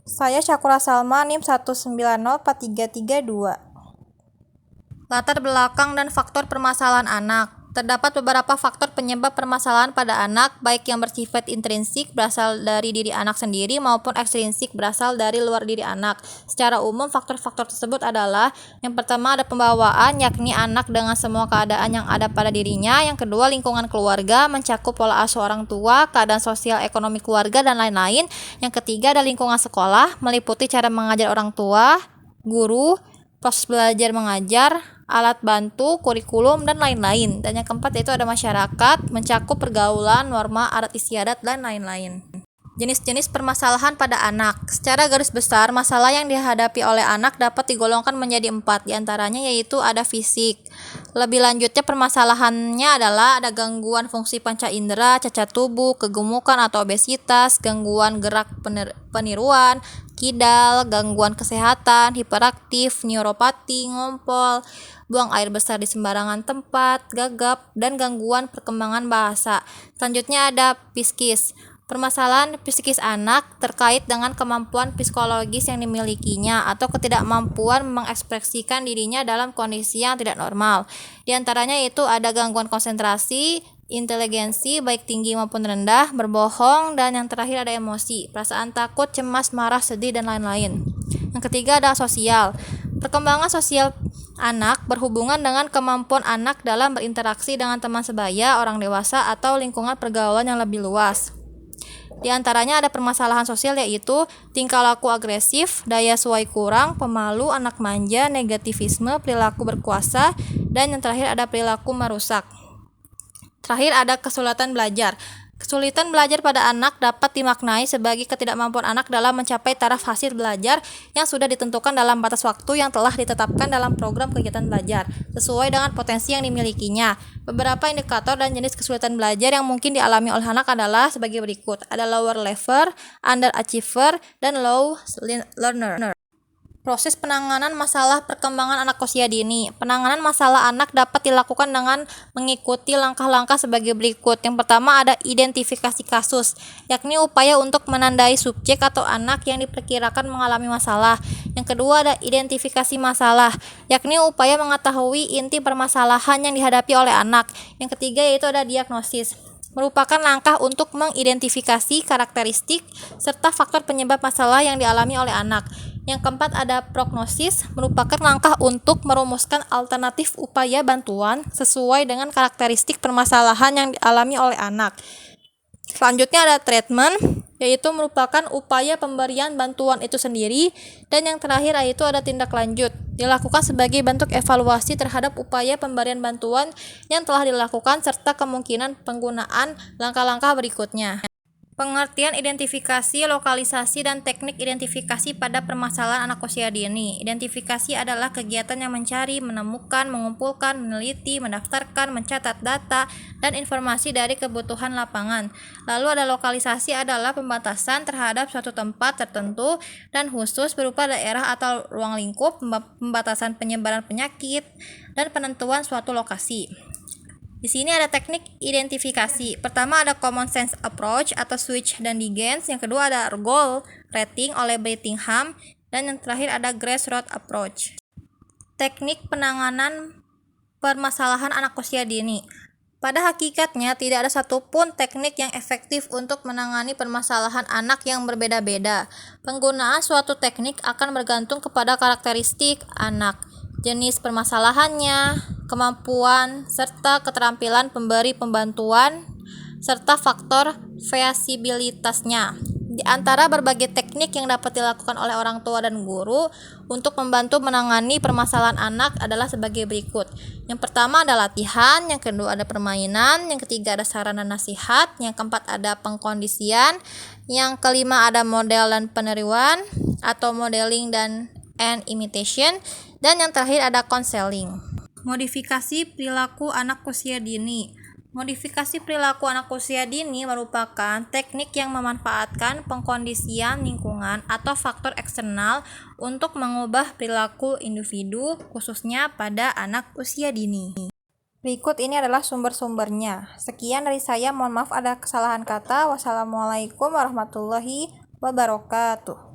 Saya Syakura Salma, NIM 1904332. Latar belakang dan faktor permasalahan anak. Terdapat beberapa faktor penyebab permasalahan pada anak, baik yang bersifat intrinsik berasal dari diri anak sendiri maupun ekstrinsik berasal dari luar diri anak. Secara umum, faktor-faktor tersebut adalah: yang pertama ada pembawaan, yakni anak dengan semua keadaan yang ada pada dirinya. Yang kedua, lingkungan keluarga, mencakup pola asuh orang tua, keadaan sosial ekonomi keluarga, dan lain-lain. Yang ketiga ada lingkungan sekolah, meliputi cara mengajar orang tua, guru, proses belajar mengajar, alat bantu, kurikulum, dan lain-lain. Dan yang keempat yaitu ada masyarakat, mencakup pergaulan, norma, adat istiadat, dan lain-lain. Jenis-jenis permasalahan pada anak. Secara garis besar, masalah yang dihadapi oleh anak dapat digolongkan menjadi 4, diantaranya yaitu ada fisik. Lebih lanjutnya, permasalahannya adalah ada gangguan fungsi panca indera, cacat tubuh, kegemukan atau obesitas, gangguan gerak peniruan, kidal, gangguan kesehatan, hiperaktif, neuropati, ngompol, buang air besar di sembarangan tempat, gagap, dan gangguan perkembangan bahasa. Selanjutnya ada psikis. Permasalahan psikis anak terkait dengan kemampuan psikologis yang dimilikinya atau ketidakmampuan mengekspresikan dirinya dalam kondisi yang tidak normal. Di antaranya itu ada gangguan konsentrasi, inteligensi baik tinggi maupun rendah, berbohong, dan yang terakhir ada emosi, perasaan takut, cemas, marah, sedih, dan lain-lain. Yang ketiga ada sosial. Perkembangan sosial anak berhubungan dengan kemampuan anak dalam berinteraksi dengan teman sebaya, orang dewasa, atau lingkungan pergaulan yang lebih luas. Di antaranya ada permasalahan sosial yaitu tingkah laku agresif, daya suai kurang, pemalu, anak manja, negativisme, perilaku berkuasa, dan yang terakhir ada perilaku merusak. Terakhir ada kesulitan belajar. Kesulitan belajar pada anak dapat dimaknai sebagai ketidakmampuan anak dalam mencapai taraf hasil belajar yang sudah ditentukan dalam batas waktu yang telah ditetapkan dalam program kegiatan belajar, sesuai dengan potensi yang dimilikinya. Beberapa indikator dan jenis kesulitan belajar yang mungkin dialami oleh anak adalah sebagai berikut. Ada lower level, underachiever, dan low learner. Proses penanganan masalah perkembangan anak usia dini. Penanganan masalah anak dapat dilakukan dengan mengikuti langkah-langkah sebagai berikut. Yang pertama ada identifikasi kasus, yakni upaya untuk menandai subjek atau anak yang diperkirakan mengalami masalah. Yang kedua ada identifikasi masalah, yakni upaya mengetahui inti permasalahan yang dihadapi oleh anak. Yang ketiga yaitu ada diagnosis, merupakan langkah untuk mengidentifikasi karakteristik serta faktor penyebab masalah yang dialami oleh anak. Yang keempat ada prognosis, merupakan langkah untuk merumuskan alternatif upaya bantuan sesuai dengan karakteristik permasalahan yang dialami oleh anak. Selanjutnya ada treatment, yaitu merupakan upaya pemberian bantuan itu sendiri. Dan yang terakhir yaitu ada tindak lanjut, dilakukan sebagai bentuk evaluasi terhadap upaya pemberian bantuan yang telah dilakukan serta kemungkinan penggunaan langkah-langkah berikutnya. Pengertian identifikasi, lokalisasi, dan teknik identifikasi pada permasalahan anak usia dini. Identifikasi adalah kegiatan yang mencari, menemukan, mengumpulkan, meneliti, mendaftarkan, mencatat data, dan informasi dari kebutuhan lapangan. Lalu ada lokalisasi adalah pembatasan terhadap suatu tempat tertentu dan khusus berupa daerah atau ruang lingkup, pembatasan penyebaran penyakit, dan penentuan suatu lokasi. Di sini ada teknik identifikasi. Pertama ada common sense approach atau switch dan Digens. Yang kedua ada goal rating oleh Brettingham, dan yang terakhir ada grassroots approach. Teknik penanganan permasalahan anak usia dini. Pada hakikatnya tidak ada satupun teknik yang efektif untuk menangani permasalahan anak yang berbeda-beda. Penggunaan suatu teknik akan bergantung kepada karakteristik anak, jenis permasalahannya, kemampuan, serta keterampilan pemberi pembantuan, serta faktor variabilitasnya. Di antara berbagai teknik yang dapat dilakukan oleh orang tua dan guru untuk membantu menangani permasalahan anak adalah sebagai berikut. Yang pertama ada latihan, yang kedua ada permainan, yang ketiga ada sarana nasihat, yang keempat ada pengkondisian, yang kelima ada model dan peniruan atau modeling dan imitation, dan yang terakhir ada konseling. Modifikasi perilaku anak usia dini. Modifikasi perilaku anak usia dini merupakan teknik yang memanfaatkan pengkondisian lingkungan atau faktor eksternal untuk mengubah perilaku individu, khususnya pada anak usia dini. Berikut ini adalah sumber-sumbernya. Sekian dari saya, mohon maaf ada kesalahan kata. Wassalamualaikum warahmatullahi wabarakatuh.